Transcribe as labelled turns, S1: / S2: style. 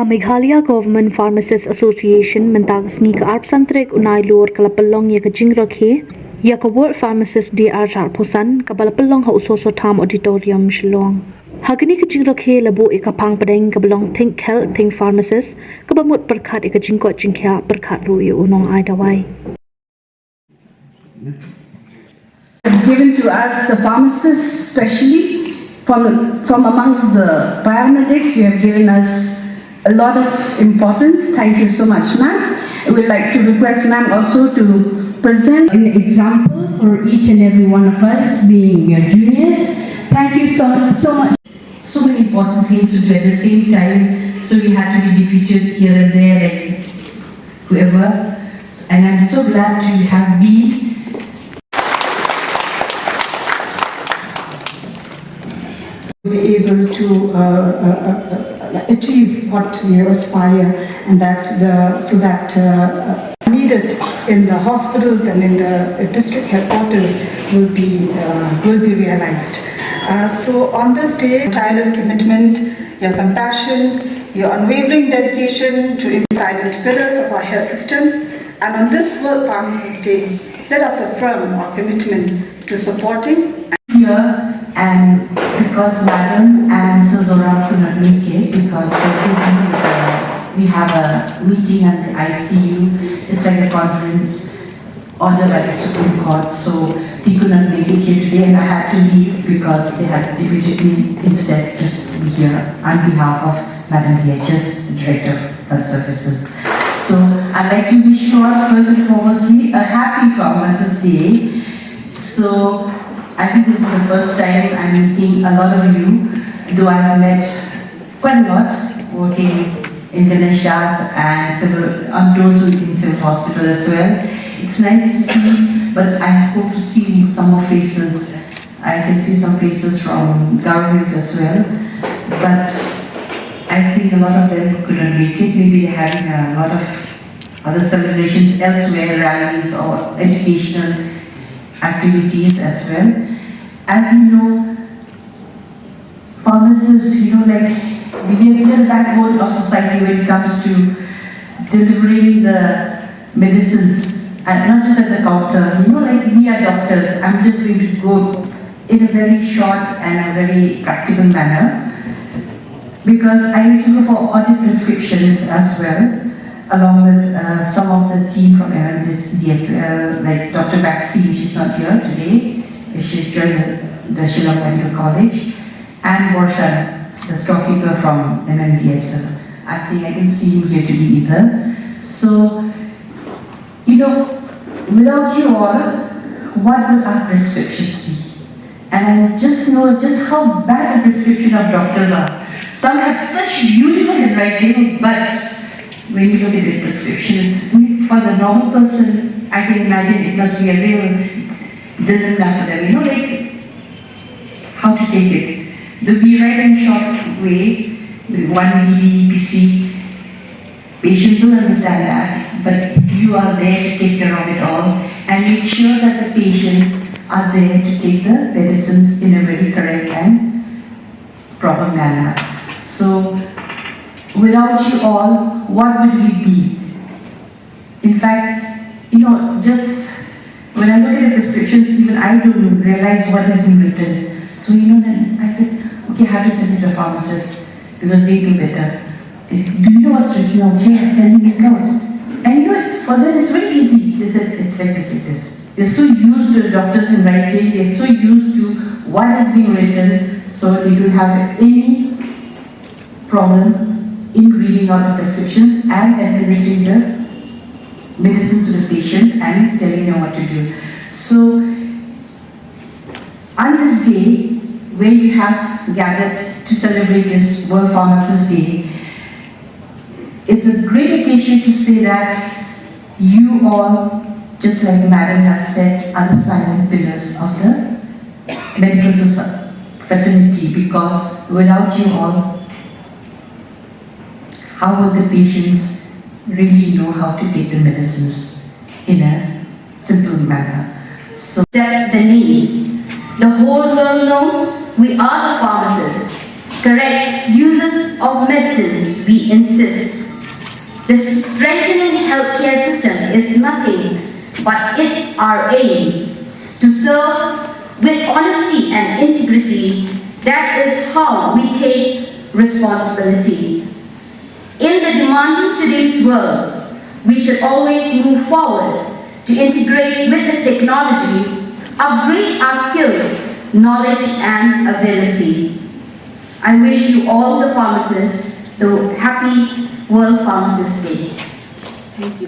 S1: Meghalaya Government Pharmacists Association Mentagasmi ka Arpsantrek Unai Lor Kalapalong ya ka Jingrakhe ya ka World Pharmacist Day Archar Pusan ka Balapalong ha usoso tham auditorium Shillong. Hagani ka Jingrakhe labo ika pang padeng ka balong think health think pharmacist ka bamut perkhat ika jingko jingkya perkhat ru yu unong ai dawai.
S2: Given to us, the pharmacists, especially from amongst the paramedics, you have given us a lot of importance. Thank you so much, ma'am. I would like to request ma'am also to present an example for each and every one of us, being your juniors. Thank you so much.
S3: So many important things to do at the same time, so we had to be defeated here and there, like whoever. And I'm so glad to have been.
S4: Be able to achieve what we aspire, and so that needed in the hospitals and in the district headquarters will be realized. So on this day, tireless commitment, your compassion, your unwavering dedication to silent pillars of our health system, and on this World Pharmacist Day, let us affirm our commitment to supporting
S3: Here, and because Madam and Sir Zora could not make it because they're busy, we have a meeting at the ICU. It's like a conference ordered by the Supreme Court, so they could not make it here today, and I had to leave because they had deputed me instead to be here on behalf of Madam DHS, Director of Health Services. So I'd like to wish you all first and foremostly a happy Pharmacist Day. So I think this is the first time I'm meeting a lot of you, though I have met quite a lot working in the Nashas and on those who in civil hospital as well. It's nice to see, but I hope to see some more faces. I can see some faces from governments as well, but I think a lot of them couldn't make it. Maybe they're having a lot of other celebrations elsewhere, rallies or educational activities as well. As you know, pharmacists, like we are the backbone of society when it comes to delivering the medicines, and not just at the counter. Like we are doctors. I'm just going to go in a very short and a very practical manner, because I used to go for audit prescriptions as well, along with some of the team from MMDSL, like Dr. Baxi, which is not here today. She's joined the Shillong Medical College, and Borshan, the storekeeper from MMDSL. I think I can see him here today either. So, without you all, what would our prescriptions be? And just know just how bad the prescription of doctors are. Some have such beautiful handwriting, but when you look at the prescriptions, for the normal person, I can imagine it must be a real dilemma for them, like how to take it. The be right and short way, with 1 BD, patients don't understand that, but you are there to take care of it all and make sure that the patients are there to take the medicines in a very correct and proper manner. So, without you all, what would we be? In fact, just when I look at the prescriptions, even I don't realize what has been written. So, then I said, okay, I have to send it to a pharmacist because they do better. Do you know what's written out here? Can you make out? And for them it's very easy. They said, it's like this. They're so used to the doctors in writing, they're so used to what is being written, so they don't have any problem in reading out the prescriptions and administering the medicines to the patients and telling them what to do. So, on this day, where you have gathered to celebrate this World Pharmacist Day, it's a great occasion to say that you all, just like Madam has said, are the silent pillars of the medical fraternity, because without you all, how would the patients really know how to take the medicines in a simple manner?
S5: So, accept the need. The whole world knows we are the pharmacists. correct uses of medicines, we insist. The strengthening healthcare system is nothing but it's our aim to serve with honesty and integrity. That is how we take responsibility. In the demanding today's world, we should always move forward to integrate with the technology, upgrade our skills, knowledge and ability. I wish you all the pharmacists the happy World Pharmacist Day. Thank you.